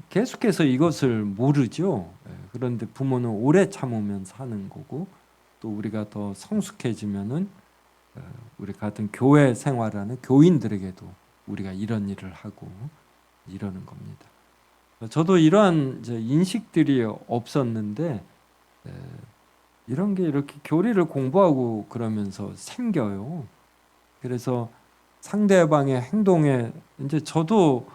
계속해서 이것을 모르죠. 그런데 부모는 오래 참으면 사는 거고, 또 우리가 더 성숙해지면은 우리 같은 교회 생활하는 교인들에게도 우리가 이런 일을 하고 이러는 겁니다. 저도 이러한 인식들이 없었는데 이런 게 이렇게 교리를 공부하고 그러면서 생겨요. 그래서 상대방의 행동에 이제 저도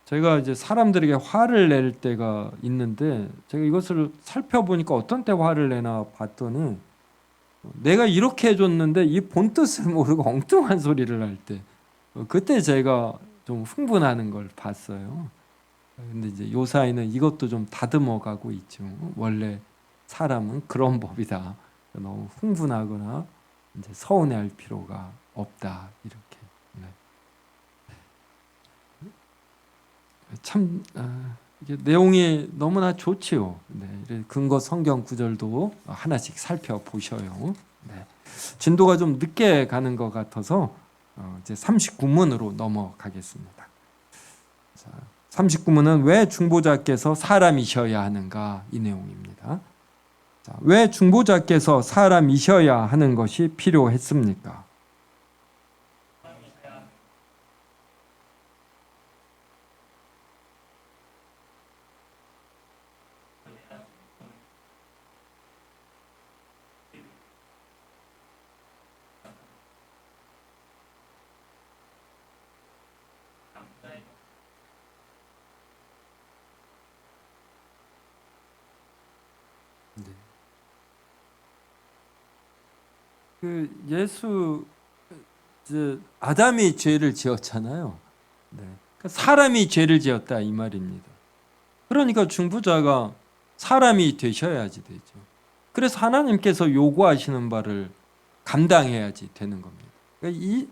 제가 이제 사람들에게 화를 낼 때가 있는데 제가 이것을 살펴보니까 어떤 때 화를 내나 봤더니 내가 이렇게 해줬는데 이 본뜻을 모르고 엉뚱한 소리를 할 때 그때 제가 좀 흥분하는 걸 봤어요. 근데 이제 요사이는 이것도 좀 다듬어 가고 있죠. 원래 사람은 그런 법이다. 너무 흥분하거나 이제 서운해할 필요가 없다. 이렇게. 네. 참 이게 내용이 너무나 좋지요. 네, 근거 성경 구절도 하나씩 살펴보셔요. 네. 진도가 좀 늦게 가는 것 같아서 이제 39문으로 넘어가겠습니다. 자, 39문은 왜 중보자께서 사람이셔야 하는가 이 내용입니다. 자, 왜 중보자께서 사람이셔야 하는 것이 필요했습니까? 그 예수 이제 아담이 죄를 지었잖아요. 네. 그러니까 사람이 죄를 지었다 이 말입니다. 그러니까 중보자가 사람이 되셔야지 되죠. 그래서 하나님께서 요구하시는 바를 감당해야지 되는 겁니다. 그러니까 이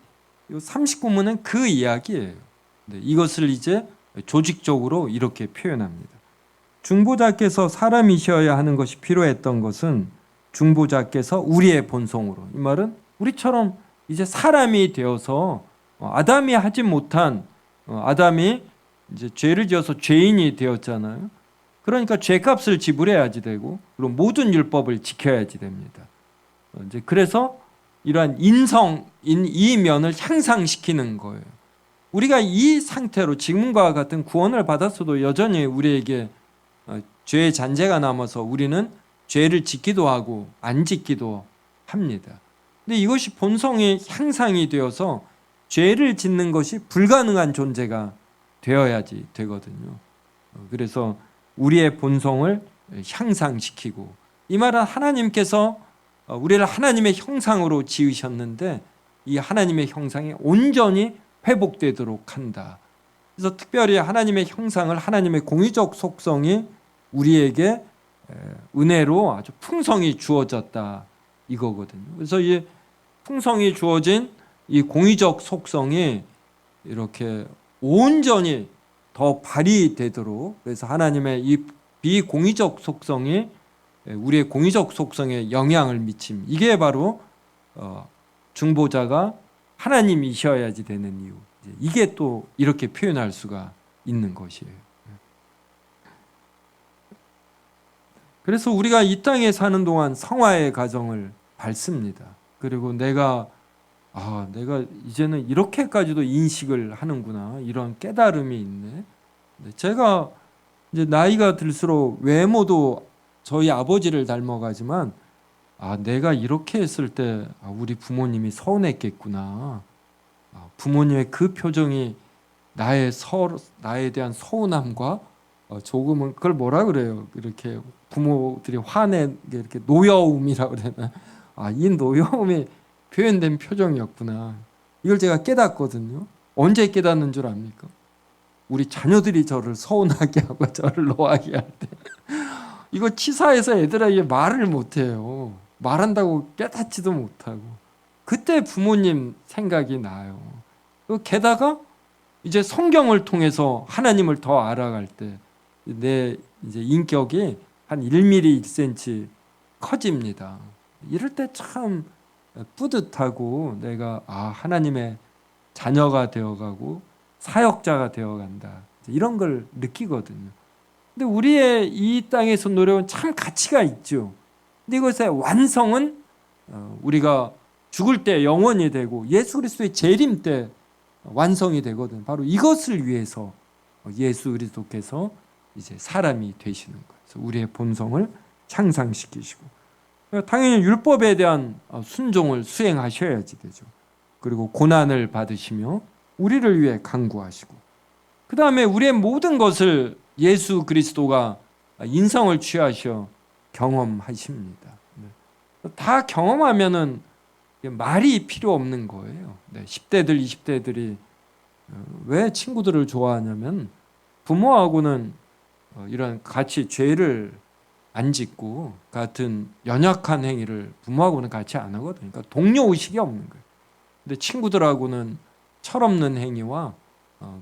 39문은 그 이야기예요. 네, 이것을 이제 조직적으로 이렇게 표현합니다. 중보자께서 사람이셔야 하는 것이 필요했던 것은 중보자께서 우리의 본성으로, 이 말은 우리처럼 이제 사람이 되어서 아담이 하지 못한 아담이 이제 죄를 지어서 죄인이 되었잖아요. 그러니까 죄값을 지불해야지 되고 그리고 모든 율법을 지켜야지 됩니다. 이제 그래서 이러한 인성인 이 면을 향상시키는 거예요. 우리가 이 상태로 지금과 같은 구원을 받았어도 여전히 우리에게 죄의 잔재가 남아서 우리는 죄를 짓기도 하고 안 짓기도 합니다. 근데 이것이 본성의 향상이 되어서 죄를 짓는 것이 불가능한 존재가 되어야지 되거든요. 그래서 우리의 본성을 향상시키고, 이 말은 하나님께서 우리를 하나님의 형상으로 지으셨는데 이 하나님의 형상이 온전히 회복되도록 한다. 그래서 특별히 하나님의 형상을, 하나님의 공의적 속성이 우리에게 은혜로 아주 풍성히 주어졌다 이거거든요. 그래서 이 풍성히 주어진 이 공의적 속성이 이렇게 온전히 더 발휘되도록, 그래서 하나님의 이 비공의적 속성이 우리의 공의적 속성에 영향을 미침, 이게 바로 중보자가 하나님이셔야지 되는 이유. 이게 또 이렇게 표현할 수가 있는 것이에요. 그래서 우리가 이 땅에 사는 동안 성화의 과정을 밟습니다. 그리고 내가 이제는 이렇게까지도 인식을 하는구나, 이런 깨달음이 있네. 제가 이제 나이가 들수록 외모도 저희 아버지를 닮아가지만 내가 이렇게 했을 때 우리 부모님이 서운했겠구나. 부모님의 그 표정이 나에 대한 서운함과 조금은 그걸 뭐라 그래요? 이렇게 부모들이 화내게 이렇게 노여움이라고 그러나, 이 노여움이 표현된 표정이었구나. 이걸 제가 깨닫거든요. 언제 깨닫는 줄 압니까? 우리 자녀들이 저를 서운하게 하고 저를 노하게 할 때. 이거 치사해서 애들에게 말을 못해요. 말한다고 깨닫지도 못하고. 그때 부모님 생각이 나요. 게다가 이제 성경을 통해서 하나님을 더 알아갈 때 내 이제 인격이 한 1mm, 1cm 커집니다. 이럴 때 참 뿌듯하고 내가 하나님의 자녀가 되어가고 사역자가 되어간다, 이런 걸 느끼거든요. 근데 우리의 이 땅에서 노력은 참 가치가 있죠. 근데 이것의 완성은 우리가 죽을 때 영원히 되고 예수 그리스도의 재림 때 완성이 되거든. 바로 이것을 위해서 예수 그리스도께서 이제 사람이 되시는 거예요. 그래서 우리의 본성을 향상시키시고, 당연히 율법에 대한 순종을 수행하셔야지 되죠. 그리고 고난을 받으시며 우리를 위해 간구하시고, 그 다음에 우리의 모든 것을 예수 그리스도가 인성을 취하셔 경험하십니다. 다 경험하면은 말이 필요 없는 거예요. 10대들, 20대들이 왜 친구들을 좋아하냐면 부모하고는 이런 같이 죄를 안 짓고 같은 연약한 행위를 부모하고는 같이 안 하거든요. 그러니까 동료의식이 없는 거예요. 근데 친구들하고는 철없는 행위와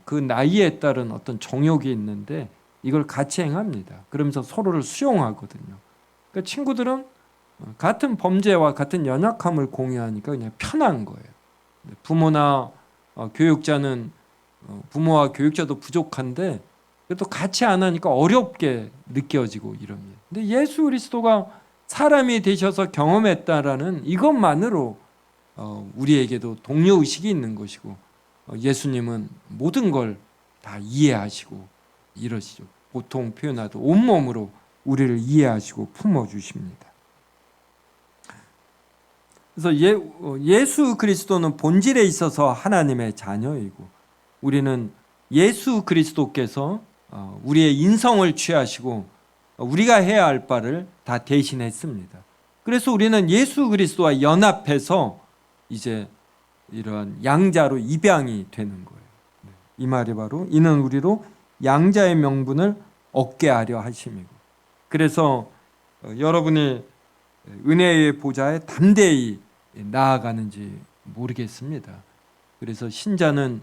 그 나이에 따른 어떤 정욕이 있는데 이걸 같이 행합니다. 그러면서 서로를 수용하거든요. 그러니까 친구들은 같은 범죄와 같은 연약함을 공유하니까 그냥 편한 거예요. 부모나 교육자는 부모와 교육자도 부족한데 그래도 같이 안 하니까 어렵게 느껴지고 이럽니다. 근데 예수 그리스도가 사람이 되셔서 경험했다라는 이것만으로 우리에게도 동료 의식이 있는 것이고 예수님은 모든 걸 다 이해하시고 이러시죠. 보통 표현하도 온몸으로 우리를 이해하시고 품어주십니다. 그래서 예수 그리스도는 본질에 있어서 하나님의 자녀이고 우리는 예수 그리스도께서 우리의 인성을 취하시고 우리가 해야 할 바를 다 대신했습니다. 그래서 우리는 예수 그리스도와 연합해서 이제 이러한 양자로 입양이 되는 거예요. 이 말이 바로 이는 우리로 양자의 명분을 얻게 하려 하심이고 그래서 여러분이 은혜의 보좌에 담대히 나아가는지 모르겠습니다. 그래서 신자는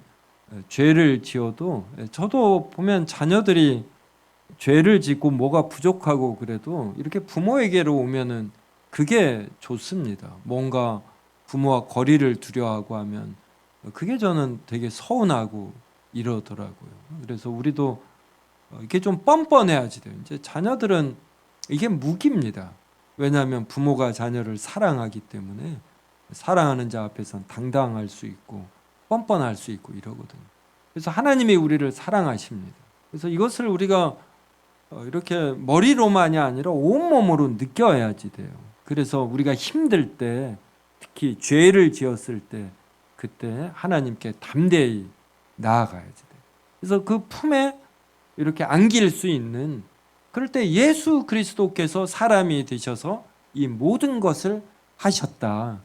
죄를 지어도 저도 보면 자녀들이 죄를 짓고 뭐가 부족하고 그래도 이렇게 부모에게로 오면은 그게 좋습니다. 뭔가 부모와 거리를 두려워하고 하면 그게 저는 되게 서운하고 이러더라고요. 그래서 우리도 이게 좀 뻔뻔해야지 돼요. 이제 자녀들은 이게 무기입니다. 왜냐하면 부모가 자녀를 사랑하기 때문에 사랑하는 자 앞에서는 당당할 수 있고 뻔뻔할 수 있고 이러거든요. 그래서 하나님이 우리를 사랑하십니다. 그래서 이것을 우리가 이렇게 머리로만이 아니라 온몸으로 느껴야지 돼요. 그래서 우리가 힘들 때 특히 죄를 지었을 때 그때 하나님께 담대히 나아가야지 돼요. 그래서 그 품에 이렇게 안길 수 있는 그럴 때 예수 그리스도께서 사람이 되셔서 이 모든 것을 하셨다.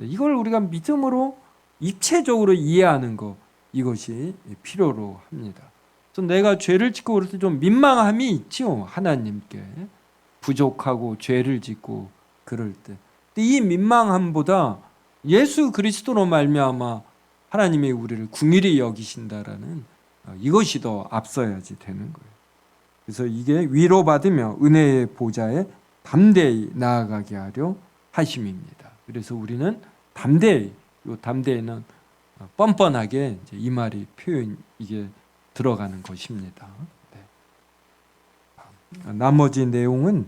이걸 우리가 믿음으로 입체적으로 이해하는 것 이것이 필요로 합니다. 그래서 내가 죄를 짓고 그럴 때 좀 민망함이 있죠. 하나님께 부족하고 죄를 짓고 그럴 때. 근데 이 민망함보다 예수 그리스도로 말미암아 하나님이 우리를 긍휼히 여기신다라는 이것이 더 앞서야지 되는 거예요. 그래서 이게 위로받으며 은혜의 보좌에 담대히 나아가게 하려 하심입니다. 그래서 우리는 담대히, 이 담대히는 뻔뻔하게 이제 이 말이 표현 이게 들어가는 것입니다. 네. 나머지 내용은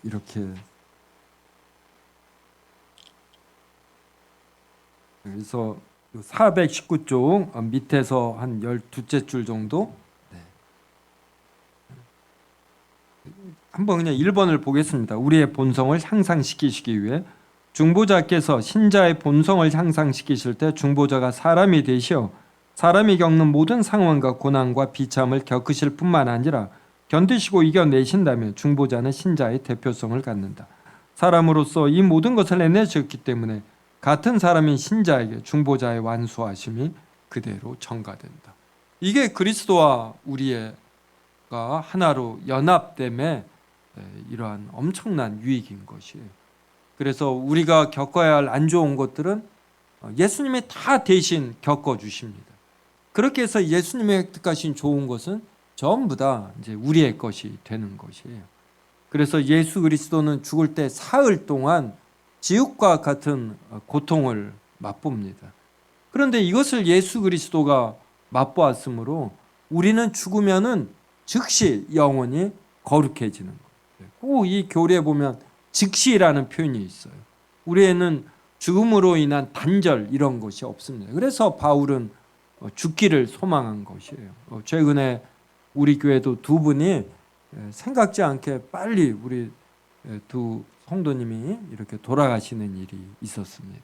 이렇게 그래서 419쪽 밑에서 한 12째 줄 정도 한번 그냥 1번을 보겠습니다. 우리의 본성을 향상시키시기 위해 중보자께서 신자의 본성을 향상시키실 때 중보자가 사람이 되시어 사람이 겪는 모든 상황과 고난과 비참을 겪으실 뿐만 아니라 견디시고 이겨내신다면 중보자는 신자의 대표성을 갖는다. 사람으로서 이 모든 것을 해내셨기 때문에 같은 사람인 신자에게 중보자의 완수하심이 그대로 전가된다. 이게 그리스도와 우리가 하나로 연합됨에 이러한 엄청난 유익인 것이에요. 그래서 우리가 겪어야 할 안 좋은 것들은 예수님이 다 대신 겪어주십니다. 그렇게 해서 예수님이 획득하신 좋은 것은 전부 다 이제 우리의 것이 되는 것이에요. 그래서 예수 그리스도는 죽을 때 사흘 동안 지옥과 같은 고통을 맛봅니다. 그런데 이것을 예수 그리스도가 맛보았으므로 우리는 죽으면은 즉시 영원히 거룩해지는 거예요. 꼭 이 교리에 보면 즉시라는 표현이 있어요. 우리에는 죽음으로 인한 단절 이런 것이 없습니다. 그래서 바울은 죽기를 소망한 것이에요. 최근에 우리 교회도 두 분이 생각지 않게 빨리 우리 두 성도님이 이렇게 돌아가시는 일이 있었습니다.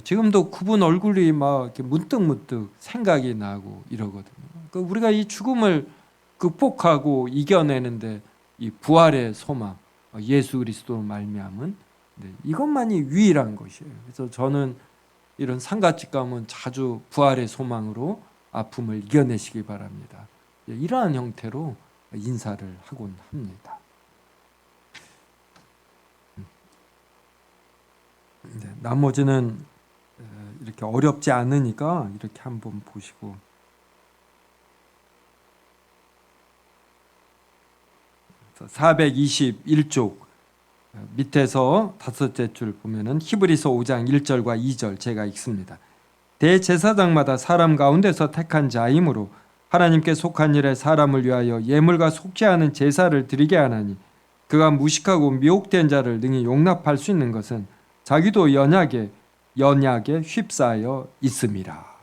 지금도 그분 얼굴이 막 이렇게 문득문득 생각이 나고 이러거든요. 그러니까 우리가 이 죽음을 극복하고 이겨내는데 이 부활의 소망, 예수 그리스도로 말미암은 이것만이 유일한 것이에요. 그래서 저는 이런 상가집감은 자주 부활의 소망으로 아픔을 이겨내시기 바랍니다. 이러한 형태로 인사를 하곤 합니다. 나머지는 이렇게 어렵지 않으니까 이렇게 한번 보시고, 421쪽 밑에서 다섯째 줄 보면은 히브리서 5장 1절과 2절 제가 읽습니다. 대제사장마다 사람 가운데서 택한 자이므로 하나님께 속한 일에 사람을 위하여 예물과 속지 않은 제사를 드리게 하나니 그가 무식하고 미혹된 자를 능히 용납할 수 있는 것은 자기도 연약에 휩싸여 있음이라.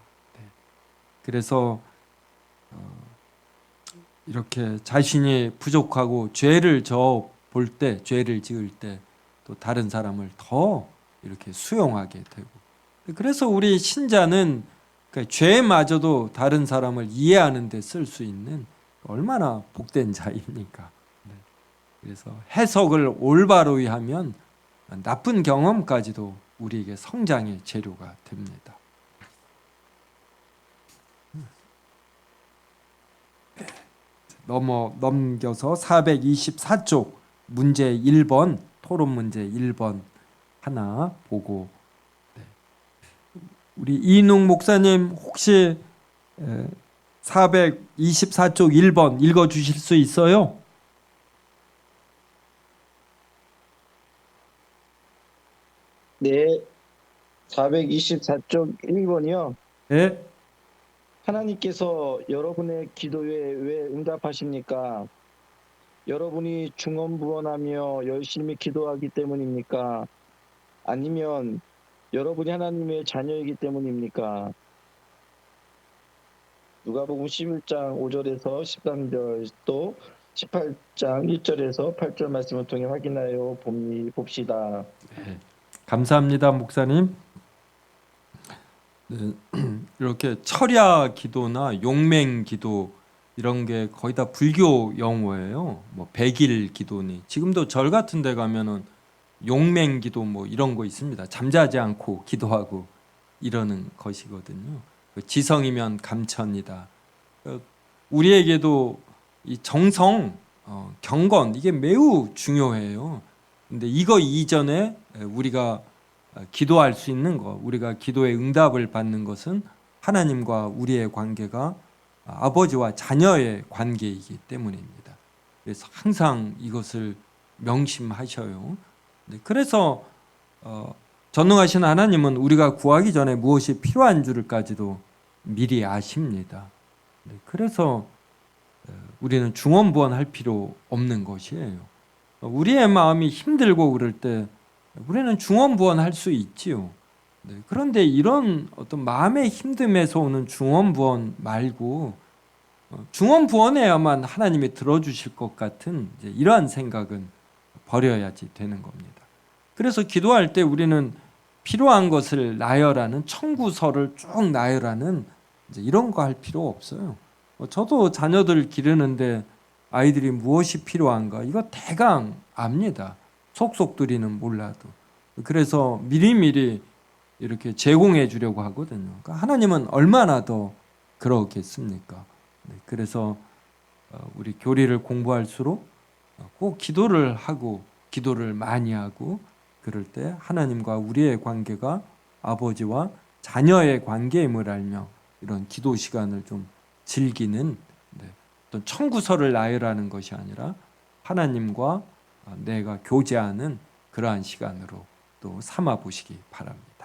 그래서 이렇게 자신이 부족하고 죄를 볼 때, 죄를 지을 때 또 다른 사람을 더 이렇게 수용하게 되고, 그래서 우리 신자는 죄마저도 다른 사람을 이해하는 데 쓸 수 있는 얼마나 복된 자입니까? 그래서 해석을 올바로 하면 나쁜 경험까지도 우리에게 성장의 재료가 됩니다. 넘겨서 424쪽 문제 1번, 토론 문제 1번 하나 보고, 우리 이인웅 목사님 혹시 424쪽 1번 읽어 주실 수 있어요? 네, 424쪽 1번이요. 네. 하나님께서 여러분의 기도에 왜 응답하십니까? 여러분이 중언부언하며 열심히 기도하기 때문입니까? 아니면 여러분이 하나님의 자녀이기 때문입니까? 누가복음 11장 5절에서 13절 또 18장 1절에서 8절 말씀을 통해 확인하여 봅시다. 네. 감사합니다, 목사님. 네, 이렇게 철야 기도나 용맹 기도 이런 게 거의 다 불교 용어예요. 뭐 백일 기도니, 지금도 절 같은 데 가면은 용맹 기도 뭐 이런 거 있습니다. 잠자지 않고 기도하고 이러는 것이거든요. 지성이면 감천이다. 우리에게도 이 정성, 경건 이게 매우 중요해요. 근데 이거 이전에 우리가 기도할 수 있는 것, 우리가 기도의 응답을 받는 것은 하나님과 우리의 관계가 아버지와 자녀의 관계이기 때문입니다. 그래서 항상 이것을 명심하셔요. 그래서 전능하신 하나님은 우리가 구하기 전에 무엇이 필요한 줄까지도 미리 아십니다. 그래서 우리는 중언부언할 필요 없는 것이에요. 우리의 마음이 힘들고 그럴 때 우리는 중언부언할 수 있지요. 그런데 이런 어떤 마음의 힘듦에서 오는 중언부언 말고 중언부언해야만 하나님이 들어주실 것 같은 이러한 생각은 버려야지 되는 겁니다. 그래서 기도할 때 우리는 필요한 것을 나열하는 청구서를 쭉 나열하는 이런 거 할 필요 없어요. 저도 자녀들 기르는데 아이들이 무엇이 필요한가 이거 대강 압니다. 속속들이는 몰라도. 그래서 미리미리 이렇게 제공해 주려고 하거든요. 그러니까 하나님은 얼마나 더 그러겠습니까? 그래서 우리 교리를 공부할수록 꼭 기도를 하고 기도를 많이 하고 그럴 때 하나님과 우리의 관계가 아버지와 자녀의 관계임을 알며 이런 기도 시간을 좀 즐기는 어떤 청구서를 나열하는 것이 아니라 하나님과 내가 교제하는 그러한 시간으로 또 삼아 보시기 바랍니다.